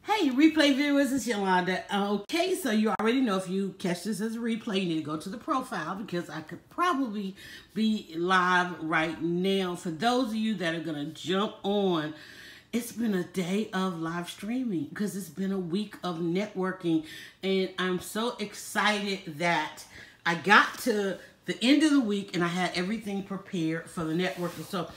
Hey, replay viewers, it's Yolanda. Okay, so you already know if you catch this as a replay, you need to go to the profile because I could probably be live right now. For those of you that are going to jump on, it's been a day of live streaming because it's been a week of networking. And I'm so excited that I got to the end of the week and I had everything prepared for the networking. So,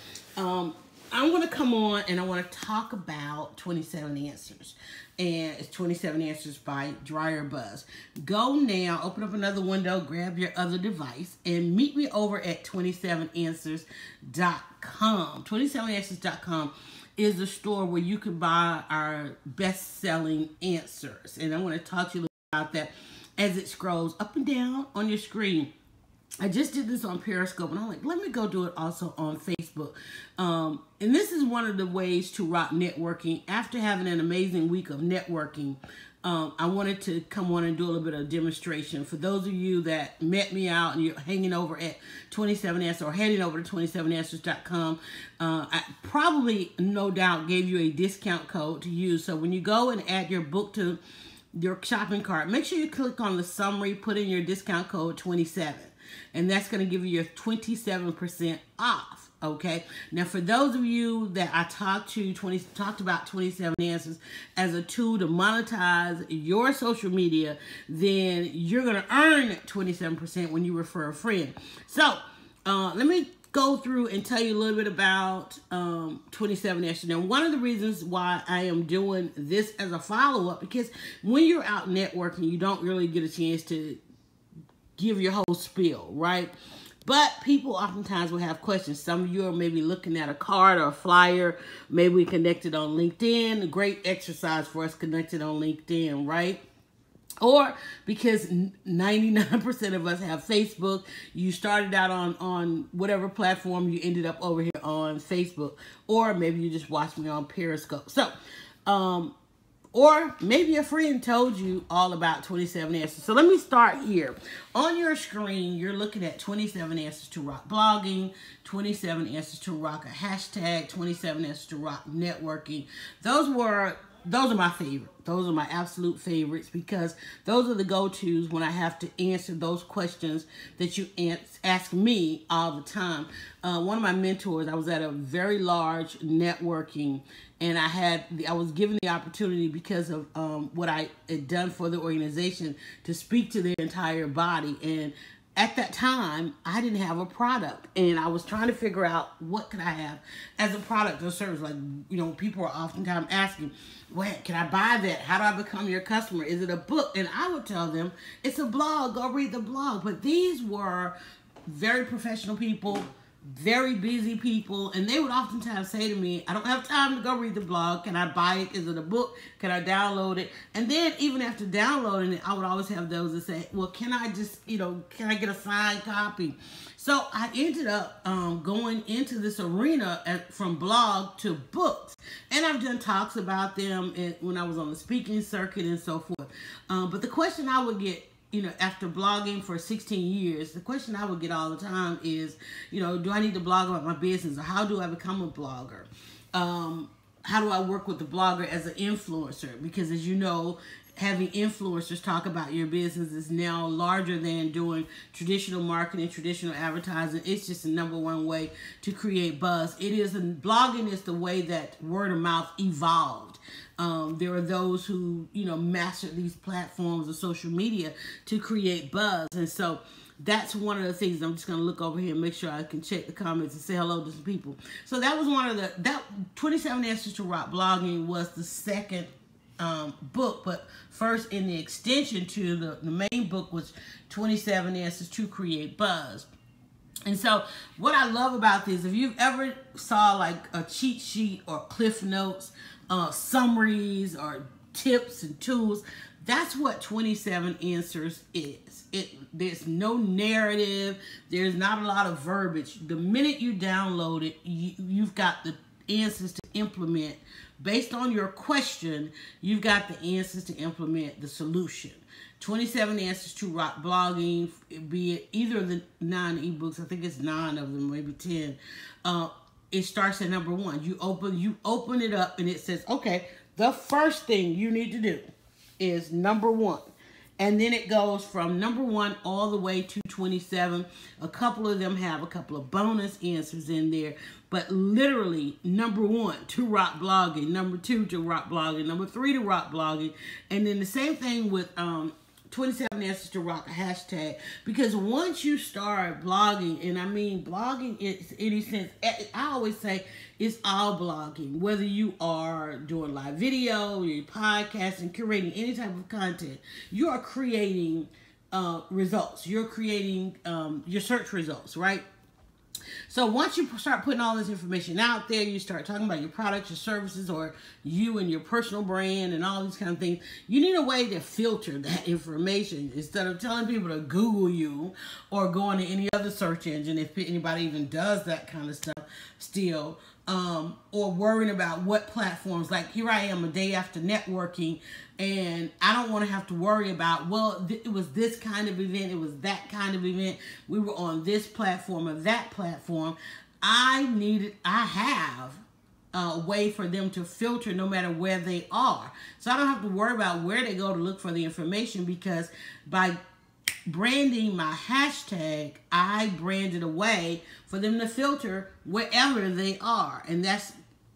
I'm going to come on and I want to talk about 27 Answers. And it's 27 Answers by DryerBuzz. Go now, open up another window, grab your other device, and meet me over at 27answers.com. 27answers.com is the store where you can buy our best-selling answers. And I want to talk to you about that as it scrolls up and down on your screen. I just did this on Periscope, and I'm like, let me go do it also on Facebook. And this is one of the ways to rock networking. After having an amazing week of networking, I wanted to come on and do a little bit of demonstration. For those of you that met me out and you're hanging over at 27 Answers or heading over to 27answers.com, I probably, no doubt, gave you a discount code to use. So when you go and add your book to your shopping cart, make sure you click on the summary, put in your discount code 27. And that's going to give you your 27% off. Okay. Now, for those of you that I talked about 27 Answers as a tool to monetize your social media, then you're going to earn 27% when you refer a friend. So, let me go through and tell you a little bit about 27 Answers. Now, one of the reasons why I am doing this as a follow-up, because when you're out networking, you don't really get a chance to give your whole spiel, right? But people oftentimes will have questions. Some of you are maybe looking at a card or a flyer. Maybe we connected on LinkedIn. A great exercise for us connected on LinkedIn, right? Or because 99% of us have Facebook, you started out on whatever platform, you ended up over here on Facebook. Or maybe you just watched me on Periscope. So, or maybe a friend told you all about 27 Answers. So let me start here. On your screen, you're looking at 27 Answers to Rock Blogging, 27 Answers to Rock a Hashtag, 27 Answers to Rock Networking. Those are my favorite. Those are my absolute favorites because those are the go-tos when I have to answer those questions that you ask me all the time. One of my mentors, I was at a very large networking, and I was given the opportunity because of what I had done for the organization to speak to their entire body. And at that time, I didn't have a product, and I was trying to figure out what could I have as a product or service. Like, you know, people are oftentimes asking, well, can I buy that? How do I become your customer? Is it a book? And I would tell them, it's a blog. Go read the blog. But these were very professional people, very busy people, and they would oftentimes say to me, I don't have time to go read the blog. Can I buy it? Is it a book? Can I download it? And then even after downloading it, I would always have those that say, well, can I just, can I get a signed copy? So I ended up going into this arena from blog to books. And I've done talks about them when I was on the speaking circuit and so forth. But the question I would get, after blogging for 16 years, the question I would get all the time is, do I need to blog about my business, or how do I become a blogger? How do I work with the blogger as an influencer? Because as you know, having influencers talk about your business is now larger than doing traditional marketing, traditional advertising. It's just the #1 way to create buzz. Blogging is the way that word of mouth evolved. There are those who, mastered these platforms of social media to create buzz. And so that's one of the things. I'm just going to look over here and make sure I can check the comments and say hello to some people. So that was that 27 Answers to Rock Blogging was the second book, but first in the extension to the main book was 27 Answers to Create Buzz. And so what I love about this, if you've ever saw like a cheat sheet or Cliff Notes, summaries or tips and tools, that's what 27 Answers is. There's no narrative. There's not a lot of verbiage. The minute you download it, you've got the answers to implement. Based on your question, you've got the answers to implement the solution. 27 Answers to Rock Blogging, be it either of the 9 ebooks, I think it's 9 of them, maybe 10. It starts at #1. You open it up and it says, okay, the first thing you need to do is number 1. And then it goes from number 1 all the way to 27. A couple of them have a couple of bonus answers in there. But literally, number 1 to rock blogging, number 2 to rock blogging, number 3 to rock blogging. And then the same thing with 27 Answers to Rock a hashtag. Because once you start blogging, and I mean blogging in any sense, I always say it's all blogging. Whether you are doing live video, you're podcasting, curating any type of content, you are creating results. You're creating your search results, right? So once you start putting all this information out there, you start talking about your products, your services, or you and your personal brand and all these kind of things, you need a way to filter that information instead of telling people to Google you or go on to any other search engine, if anybody even does that kind of stuff still, or worrying about what platforms. Like here I am a day after networking, and I don't want to have to worry about, well, it was this kind of event, it was that kind of event, we were on this platform or that platform. I have a way for them to filter no matter where they are. So I don't have to worry about where they go to look for the information, because by branding my hashtag, I branded a way for them to filter wherever they are. And that's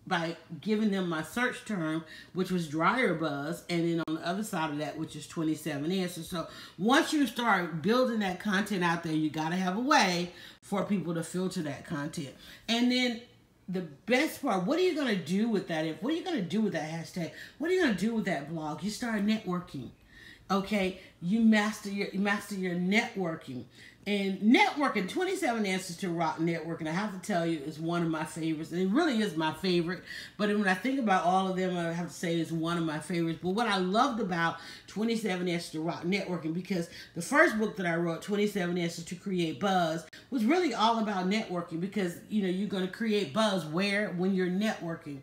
by giving them my search term, which was DryerBuzz, and then on the other side of that, which is 27 Answers. So once you start building that content out there, you got to have a way for people to filter that content. And then the best part, what are you going to do with that? What are you going to do with that hashtag? What are you going to do with that blog? You start networking. Okay, you master your networking. And networking, 27 Answers to Rock Networking, I have to tell you, is one of my favorites. And it really is my favorite. But when I think about all of them, I have to say it's one of my favorites. But what I loved about 27 Answers to Rock Networking, because the first book that I wrote, 27 Answers to Create Buzz, was really all about networking. Because, you know, you're going to create buzz when you're networking.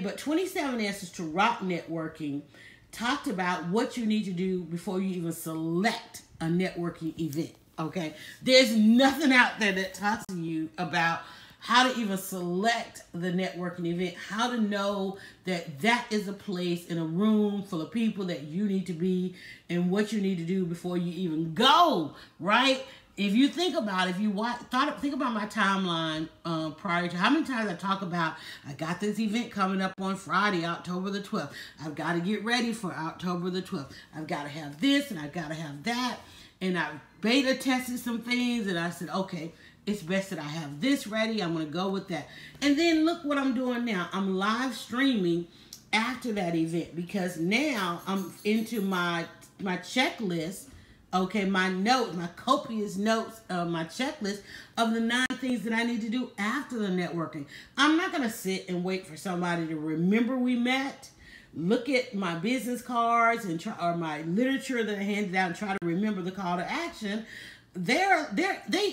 But 27 Answers to Rock Networking talked about what you need to do before you even select a networking event. Okay, there's nothing out there that talks to you about how to even select the networking event, how to know that that is a place in a room full of people that you need to be, and what you need to do before you even go, right? If you think about it, think about my timeline prior to how many times I talk about, I got this event coming up on Friday, October the 12th. I've got to get ready for October the 12th. I've got to have this and I've got to have that. And I beta tested some things, and I said, okay, it's best that I have this ready. I'm going to go with that. And then look what I'm doing now. I'm live streaming after that event, because now I'm into my checklist. Okay, my notes, my copious notes, my checklist of the 9 things that I need to do after the networking. I'm not going to sit and wait for somebody to remember we met, look at my business cards or my literature that I handed out and try to remember the call to action. They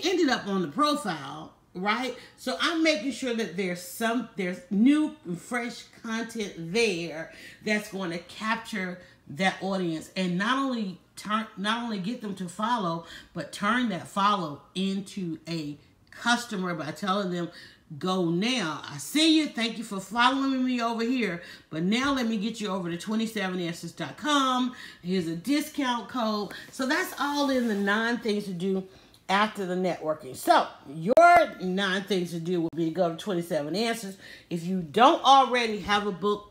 ended up on the profile, right? So I'm making sure that there's new and fresh content there that's going to capture that audience, and not only get them to follow, but turn that follow into a customer by telling them, go now. I see you. Thank you for following me over here. But now let me get you over to 27answers.com. Here's a discount code. So that's all in the 9 things to do after the networking. So your 9 things to do would be to go to 27 Answers. If you don't already have a book,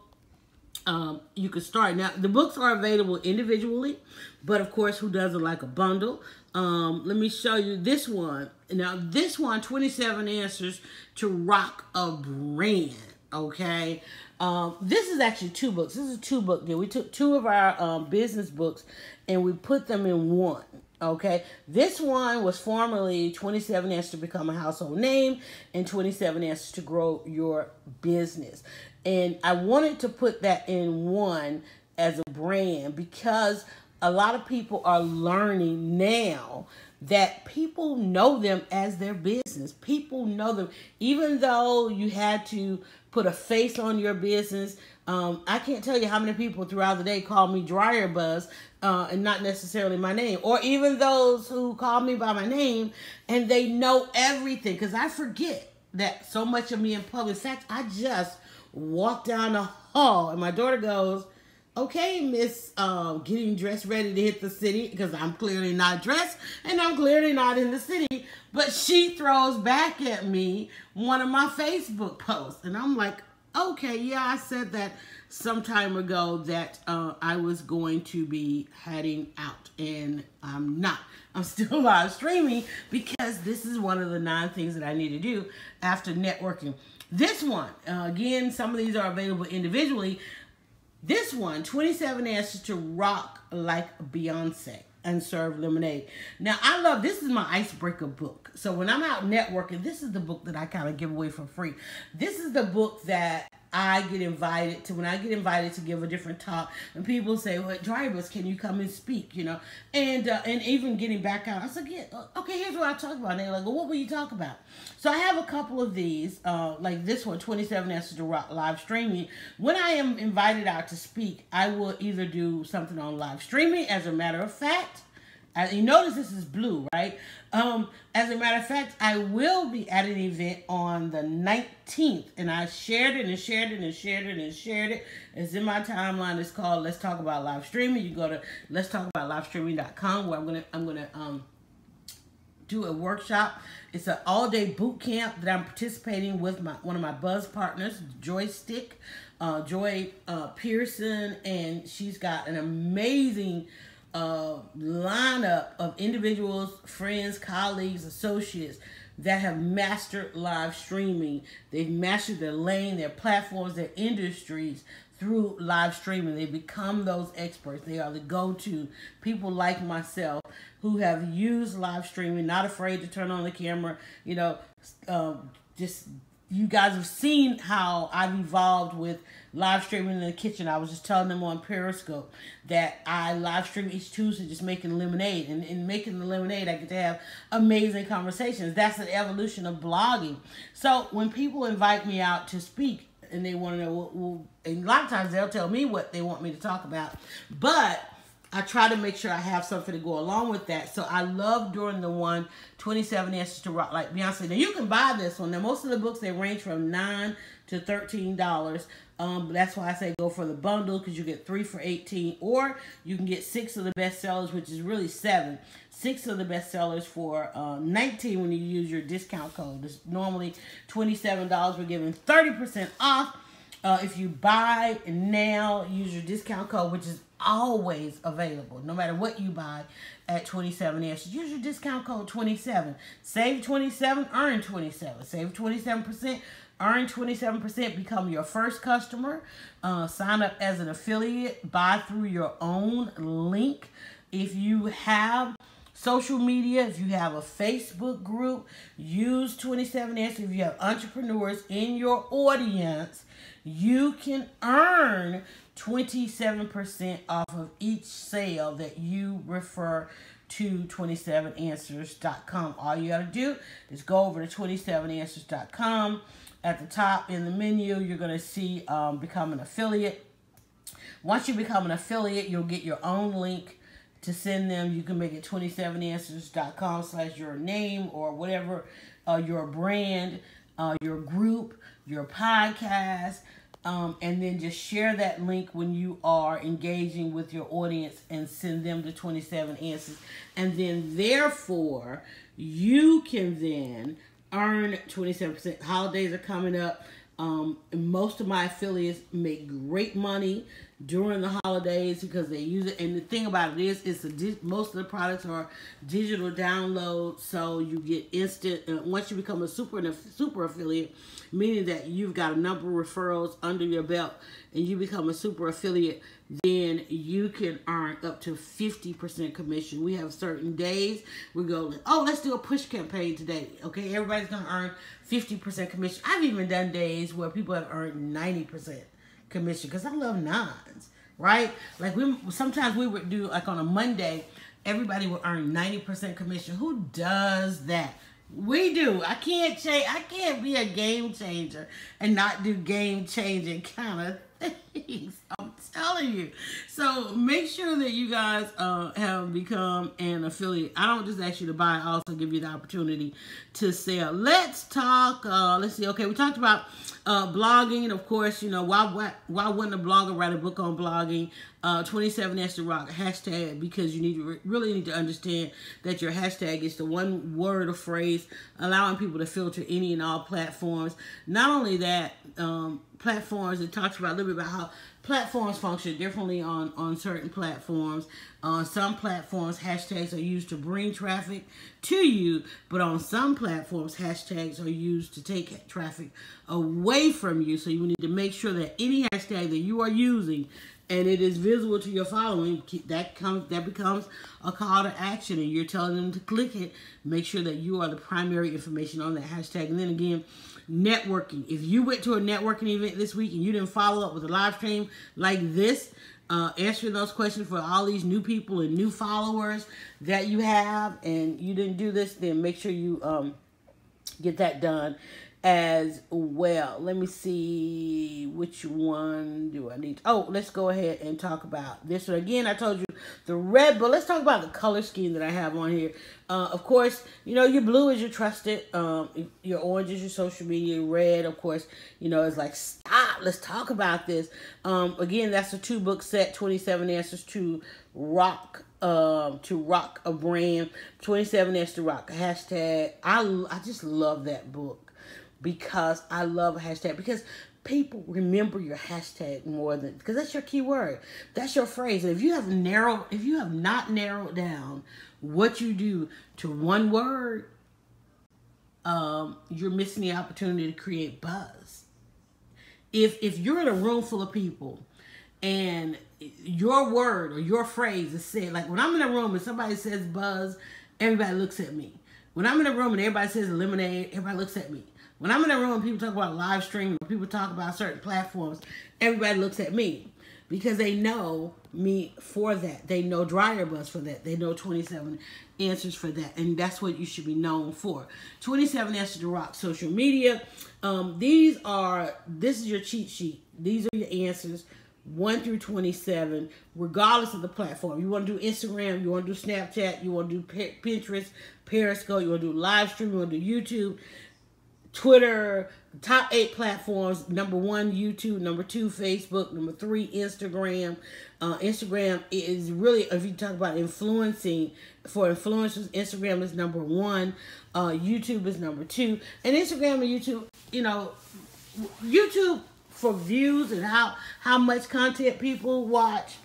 you can start. Now, the books are available individually, but of course, who doesn't like a bundle? Let me show you this one. Now, this one, 27 Answers to Rock a Brand, okay? This is actually 2 books. This is a 2-book deal. We took 2 of our business books and we put them in one, okay? This one was formerly 27 Answers to Become a Household Name and 27 Answers to Grow Your Business. And I wanted to put that in one as a brand, because a lot of people are learning now that people know them as their business. People know them. Even though you had to put a face on your business, I can't tell you how many people throughout the day call me DryerBuzz, and not necessarily my name. Or even those who call me by my name and they know everything, because I forget. that so much of me in public. In fact, I just walked down the hall and my daughter goes, okay, Miss getting dressed ready to hit the city, because I'm clearly not dressed and I'm clearly not in the city. But she throws back at me one of my Facebook posts. And I'm like, okay, yeah, I said that some time ago that I was going to be heading out, and I'm not. I'm still live streaming because this is one of the 9 things that I need to do after networking. This one, again, some of these are available individually. This one, 27 Answers to Rock Like Beyonce and Serve Lemonade. Now, I love, this is my icebreaker book. So when I'm out networking, this is the book that I kind of give away for free. This is the book that I get invited to, when I get invited to give a different talk, and people say, well, DryerBuzz, can you come and speak, you know? And even getting back out, I said, yeah, okay, here's what I talk about. And they're like, well, what will you talk about? So I have a couple of these, like this one, 27 Answers to Rock live streaming. When I am invited out to speak, I will either do something on live streaming. As a matter of fact, you notice this is blue, right? As a matter of fact, I will be at an event on the 19th, and I shared it and shared it and shared it and shared it. It's in my timeline. It's called Let's Talk About Live Streaming. You go to letstalkaboutlivestreaming.com, where I'm gonna do a workshop. It's an all-day boot camp that I'm participating with one of my Buzz partners, Joystick, Joy Pearson, and she's got an amazing lineup of individuals, friends, colleagues, associates that have mastered live streaming. They've mastered their lane, their platforms, their industries through live streaming. They become those experts. They are the go-to people like myself who have used live streaming, not afraid to turn on the camera. You know, just you guys have seen how I've evolved with live streaming in the kitchen. I was just telling them on Periscope that I live stream each Tuesday just making lemonade. And in making the lemonade, I get to have amazing conversations. That's an evolution of blogging. So when people invite me out to speak and they want to know, and a lot of times they'll tell me what they want me to talk about. But I try to make sure I have something to go along with that. So I love doing the one, 27 Answers to Rock Like Beyonce. Now you can buy this one. Now most of the books, they range from $9 to $13. That's why I say go for the bundle, because you get 3 for $18, or you can get 6 of the bestsellers, which is really 7. 6 of the bestsellers for $19 when you use your discount code. It's normally $27. We're giving 30% off. If you buy now, use your discount code, which is always available, no matter what you buy at 27 Answers. Use your discount code 27. Save 27, earn 27. Save 27%, earn 27%. Become your first customer. Sign up as an affiliate. Buy through your own link. If you have social media, if you have a Facebook group, use 27 Answers. If you have entrepreneurs in your audience, you can earn 27% off of each sale that you refer to 27answers.com. All you got to do is go over to 27answers.com. At the top in the menu, you're going to see become an affiliate. Once you become an affiliate, you'll get your own link to send them. You can make it 27answers.com/your name or whatever, your brand, your group, your podcast, and then just share that link when you are engaging with your audience and send them to 27 Answers. And then therefore, you can then earn 27%. Holidays are coming up. Most of my affiliates make great money during the holidays because they use it. And the thing about it is most of the products are digital downloads, so you get instant. Once you become a super affiliate, meaning that you've got a number of referrals under your belt, and you become a super affiliate, then you can earn up to 50% commission. We have certain days we go, oh, let's do a push campaign today. Okay, everybody's gonna earn 50% commission. I've even done days where people have earned 90% commission because I love nines, right? Like sometimes we would do, like on a Monday, everybody would earn 90% commission. Who does that? We do. I can't be a game changer and not do game changing kind of thing. things. I'm telling you. So make sure that you guys have become an affiliate. I don't just ask you to buy, I also give you the opportunity to sell. Let's talk, let's see. Okay, we talked about blogging. Of course, you know, why wouldn't a blogger write a book on blogging? 27 Answers to Rock hashtag, because you need to really need to understand that your hashtag is the one word or phrase allowing people to filter any and all platforms. Not only that, platforms, it talks about a little bit about how platforms function differently on certain platforms. On some platforms, hashtags are used to bring traffic to you, but on some platforms, hashtags are used to take traffic away from you. So you need to make sure that any hashtag that you are using and it is visible to your following, that becomes a call to action, and you're telling them to click it. Make sure that you are the primary information on that hashtag. And then again, networking. If you went to a networking event this week and you didn't follow up with a live stream like this, answering those questions for all these new people and new followers that you have, and you didn't do this, then make sure you get that done as well. Let me see, which one do I need? Oh, let's go ahead and talk about this one. Again, I told you the red, but let's talk about the color scheme that I have on here. Of course, you know, your blue is your trusted, your orange is your social media, red, of course, you know, is like, stop, let's talk about this. Again, that's a 2-book set, 27 Answers to Rock a Brand, 27 Answers to Rock, hashtag. I just love that book. Because I love a hashtag. Because people remember your hashtag more than, because that's your keyword. That's your phrase. And if you have not narrowed down what you do to one word, you're missing the opportunity to create buzz. If you're in a room full of people and your word or your phrase is said, like when I'm in a room and somebody says buzz, everybody looks at me. When I'm in a room and everybody says lemonade, everybody looks at me. When I'm in a room and people talk about live streaming, or people talk about certain platforms, everybody looks at me because they know me for that. They know DryerBuzz for that. They know 27 Answers for that. And that's what you should be known for. 27 Answers to Rock social media. This is your cheat sheet. These are your answers, 1 through 27, regardless of the platform. You want to do Instagram, you want to do Snapchat, you want to do Pinterest, Periscope, you want to do live stream, you want to do YouTube, Twitter, top 8 platforms. Number 1, YouTube. Number 2, Facebook. Number 3, Instagram. Instagram is really, if you talk about influencing, for influencers, Instagram is number 1. YouTube is number 2. And Instagram and YouTube, you know, YouTube for views and how much content people watch.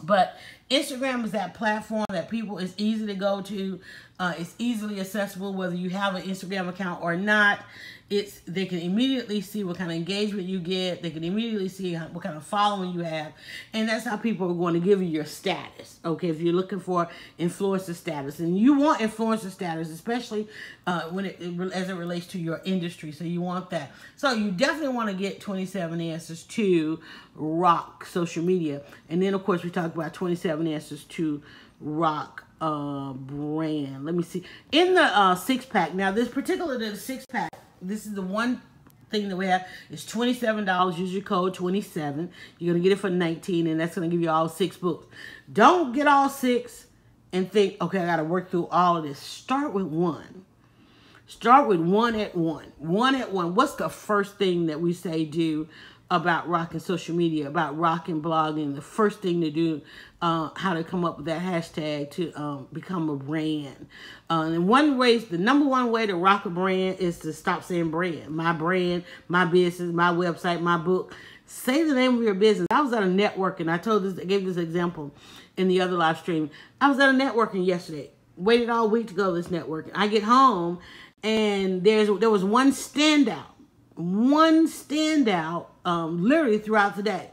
But Instagram is that platform that people, it's easy to go to. It's easily accessible whether you have an Instagram account or not. They can immediately see what kind of engagement you get. They can immediately see what kind of following you have. And that's how people are going to give you your status. Okay, if you're looking for influencer status. And you want influencer status, especially as it relates to your industry. So you want that. So you definitely want to get 27 Answers to Rock social media. And then, of course, we talked about 27 Answers to Rock brand. Let me see. In the 6-pack, now this particular 6-pack, this is the one thing that we have. It's $27. Use your code 27. You're going to get it for $19, and that's going to give you all 6 books. Don't get all 6 and think, okay, I got to work through all of this. Start with 1. Start with 1 at 1. 1 at 1. What's the first thing that we say do about rocking social media, about rocking blogging? The first thing to do, how to come up with that hashtag to become a brand. And the number one way to rock a brand is to stop saying brand, my business, my website, my book. Say the name of your business. I was at a networking. I gave this example in the other live stream. I was at a networking yesterday. Waited all week to go to this networking. I get home and there was one standout. Literally throughout the day.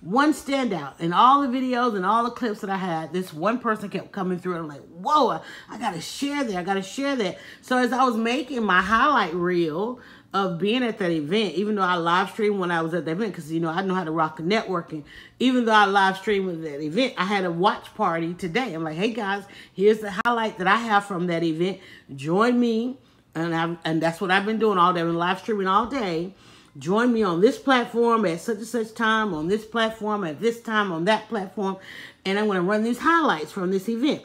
One standout. In all the videos and all the clips that I had, this one person kept coming through and I'm like, whoa, I got to share that. I got to share that. So as I was making my highlight reel of being at that event, even though I live streamed when I was at the event, because, you know, I know how to rock a networking. Even though I live streamed at that event, I had a watch party today. I'm like, hey guys, here's the highlight that I have from that event. Join me. And that's what I've been doing all day. I've been live streaming all day. join me on this platform at such and such time, on this platform at this time, on that platform, and I'm going to run these highlights from this event.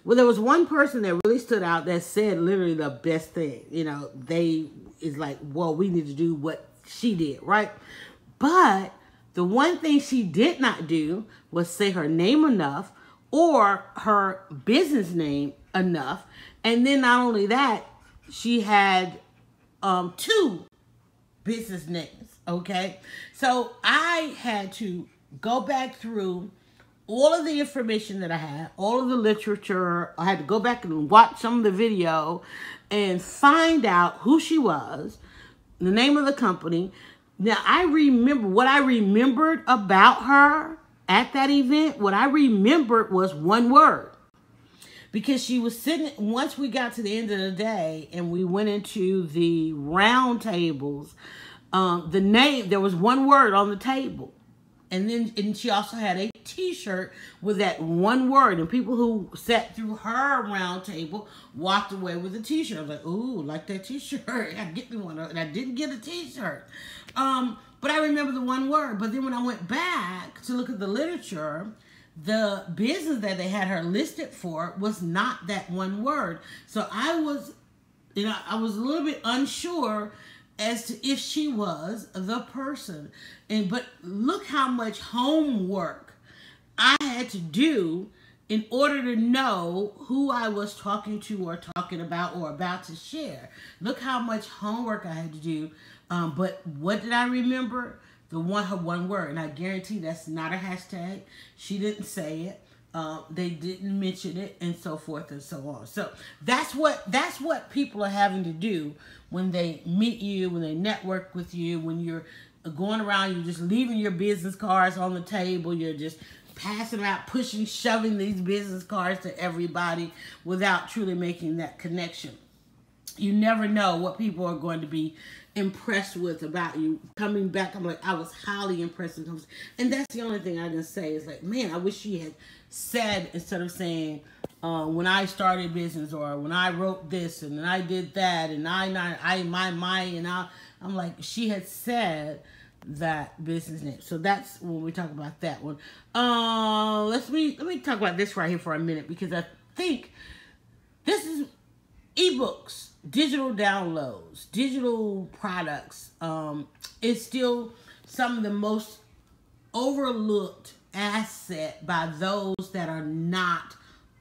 Well, there was one person that really stood out that said literally the best thing. You know, they is like, well, we need to do what she did, right? But the one thing she did not do was say her name enough or her business name enough. And then not only that, she had 2 business names, okay? So I had to go back through all of the information that I had, all of the literature. I had to go back and watch some of the video and find out who she was, the name of the company. Now, I remember what I remembered about her at that event. What I remembered was one word. Because she was sitting, once we got to the end of the day and we went into the round tables, the name, there was one word on the table. And she also had a t-shirt with that one word. And people who sat through her round table walked away with a t-shirt. I was like, ooh, like that t-shirt. I get me one. And I didn't get a t-shirt. But I remember the one word. But then when I went back to look at the literature, the business that they had her listed for was not that one word. So I was a little bit unsure as to if she was the person. But look how much homework I had to do in order to know who I was talking to or talking about or about to share. Look how much homework I had to do. But what did I remember? Her one word. And I guarantee that's not a hashtag. She didn't say it. They didn't mention it, and so forth and so on. So that's what people are having to do when they meet you, when they network with you, when you're going around, you're just leaving your business cards on the table, you're just passing out, pushing, shoving these business cards to everybody without truly making that connection. You never know what people are going to be impressed with about you. Coming back, I'm like, I was highly impressed. And that's the only thing I can say is like, man, I wish she had said, instead of saying, when I started business, or when I wrote this and I did that, and I'm like, she had said that business name. So that's when we talk about that one. Let me talk about this right here for a minute, because I think this is ebooks, digital downloads, digital products. Is still some of the most overlooked asset by those that are not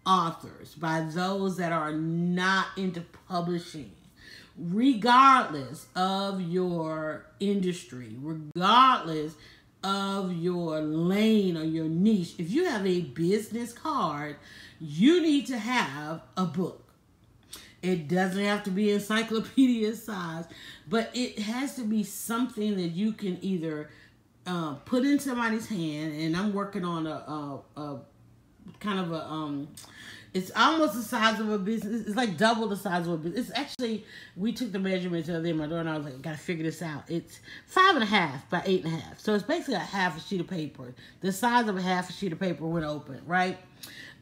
authors, by those that are not into publishing. Regardless of your industry, regardless of your lane or your niche, if you have a business card, you need to have a book. It doesn't have to be encyclopedia size, but it has to be something that you can either put in somebody's hand. And I'm working on a kind of a it's almost the size of a business. It's like double the size of a business. It's actually, we took the measurements the other day, my daughter and I was like, gotta figure this out. It's 5.5 by 8.5. So it's basically a half a sheet of paper. The size of a half a sheet of paper when open, right?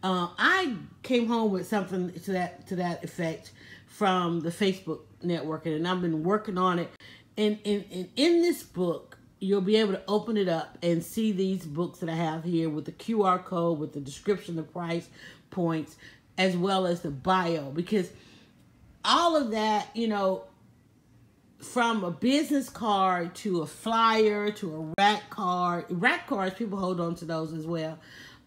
I came home with something to that effect from the Facebook networking, and I've been working on it. And in this book, you'll be able to open it up and see these books that I have here with the QR code, with the description, the price points, as well as the bio. Because all of that, you know, from a business card to a flyer to a rack cards, people hold on to those as well.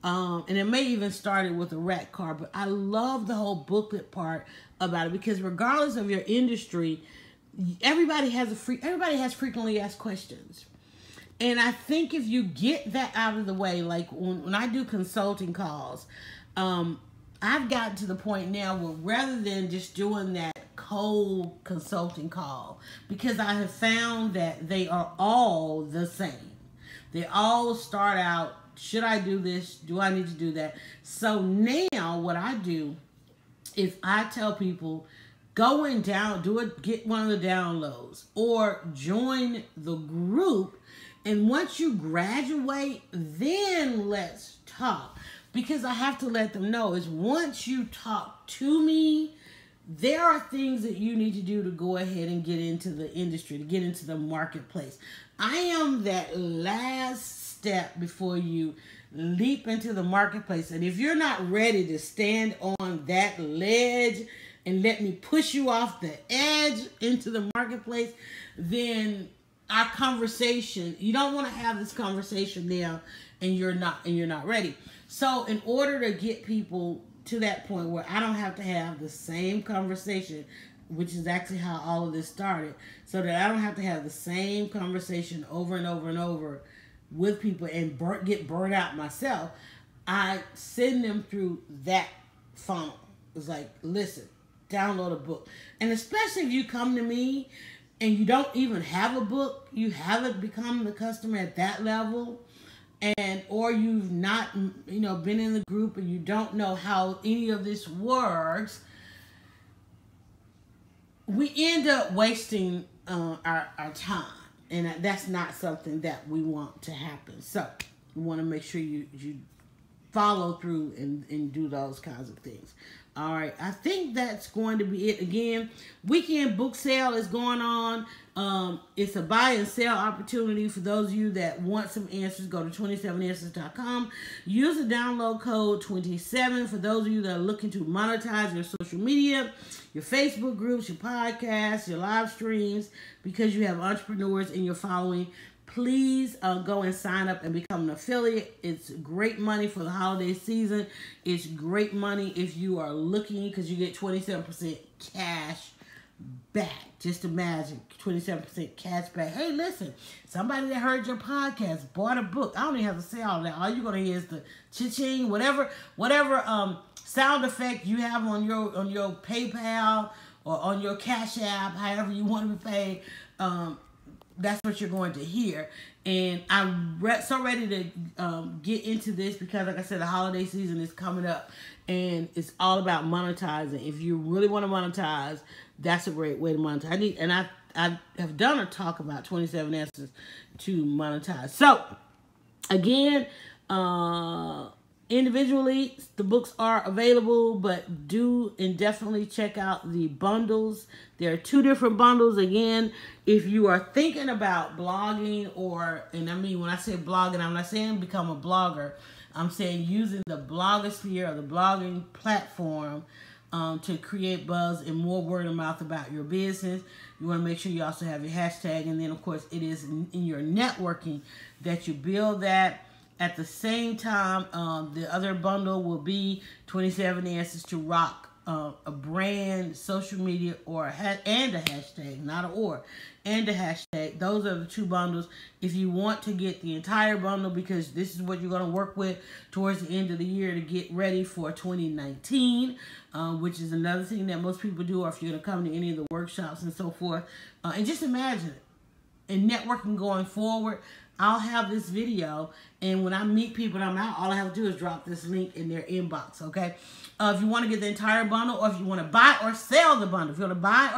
And it may even started with a rack card, but I love the whole booklet part about it, because regardless of your industry, everybody has frequently asked questions. And I think if you get that out of the way, like when I do consulting calls, I've gotten to the point now where rather than just doing that cold consulting call, because I have found that they are all the same. They all start out, should I do this? Do I need to do that? So now what I do is I tell people, go and get one of the downloads or join the group. And once you graduate, then let's talk. Because I have to let them know is once you talk to me, there are things that you need to do to go ahead and get into the industry, to get into the marketplace. I am that last step before you leap into the marketplace. And if you're not ready to stand on that ledge and let me push you off the edge into the marketplace, then our conversation, you don't want to have this conversation now and you're not ready. So in order to get people to that point where I don't have to have the same conversation, which is actually how all of this started, so that I don't have to have the same conversation over and over and over with people and get burnt out myself, I send them through that funnel. It's like, listen, download a book. And especially if you come to me and you don't even have a book, you haven't become the customer at that level, and or you've not, been in the group and you don't know how any of this works, we end up wasting our time. And that's not something that we want to happen. So we want to make sure you follow through and do those kinds of things. All right, I think that's going to be it. Again, weekend book sale is going on. It's a buy and sell opportunity for those of you that want some answers. Go to 27answers.com. Use the download code 27 for those of you that are looking to monetize your social media, your Facebook groups, your podcasts, your live streams, because you have entrepreneurs in your following. Please go and sign up and become an affiliate. It's great money for the holiday season. It's great money if you are looking, because you get 27% cash back. Just imagine 27% cash back. Hey, listen, somebody that heard your podcast bought a book. I don't even have to say all that. All you're gonna hear is the cha-ching, whatever sound effect you have on your PayPal or on your Cash App, however you want to be paid. That's what you're going to hear. And I'm so ready to get into this because, like I said, the holiday season is coming up and it's all about monetizing. If you really want to monetize, that's a great way to monetize. I have done a talk about 27 answers to monetize. So, again, individually, the books are available, but do and definitely check out the bundles. There are 2 different bundles. Again, if you are thinking about blogging, and I mean, when I say blogging, I'm not saying become a blogger. I'm saying using the blogosphere or the blogging platform to create buzz and more word of mouth about your business. You want to make sure you also have your hashtag. And then, of course, it is in your networking that you build that. At the same time, the other bundle will be 27 Answers to Rock a brand, social media, and a hashtag, not an or, and a hashtag. Those are the 2 bundles. If you want to get the entire bundle, because this is what you're going to work with towards the end of the year to get ready for 2019, which is another thing that most people do, or if you're going to come to any of the workshops and so forth. And just imagine it. In networking going forward, I'll have this video, and when I meet people and I'm out, all I have to do is drop this link in their inbox, okay? If you want to get the entire bundle, or if you want to buy or sell the bundle, if you want to buy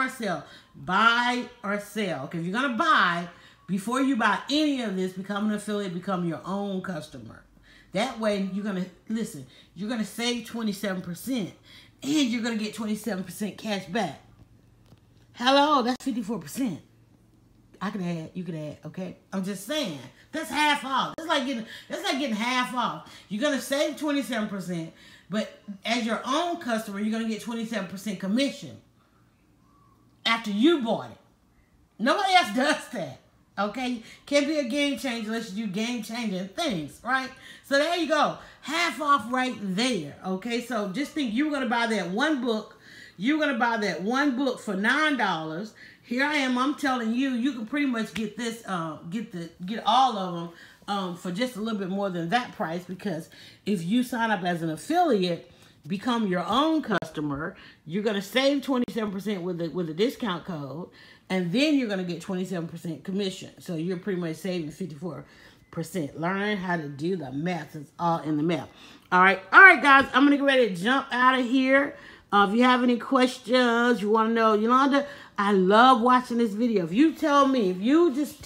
or sell, okay? If you're going to buy, before you buy any of this, become an affiliate, become your own customer. That way, you're going to save 27%, and you're going to get 27% cash back. Hello, that's 54%. I can add, you can add, okay? I'm just saying. That's half off. That's like getting half off. You're gonna save 27%, but as your own customer, you're gonna get 27% commission after you bought it. Nobody else does that. Okay? Can't be a game changer unless you do game changing things, right? So there you go. Half off right there. Okay, so just think you were gonna buy that one book. You're gonna buy that one book for $9. Here I am. I'm telling you, you can pretty much get this, get all of them for just a little bit more than that price. Because if you sign up as an affiliate, become your own customer, you're gonna save 27% with a discount code, and then you're gonna get 27% commission. So you're pretty much saving 54%. Learn how to do the math. It's all in the math. All right, guys. I'm gonna get ready to jump out of here. If you have any questions, you want to know, Yolanda, I love watching this video. If you tell me, if you just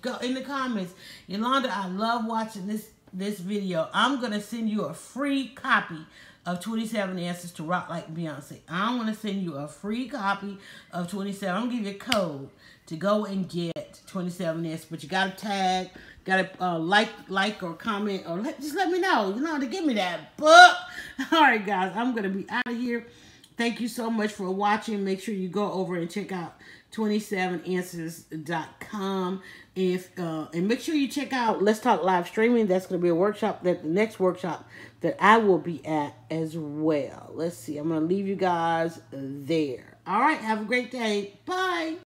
go in the comments, Yolanda, I love watching this video, I'm going to send you a free copy of 27 Answers to Rock Like Beyonce. I want to send you a free copy of 27. I'm going to give you a code to go and get 27 Answers. But you got to tag, got to like or comment, or just let me know, to give me that book. All right, guys, I'm going to be out of here. Thank you so much for watching. Make sure you go over and check out 27answers.com. And make sure you check out Let's Talk Live Streaming. That's going to be a workshop, the next workshop that I will be at as well. Let's see. I'm going to leave you guys there. All right. Have a great day. Bye.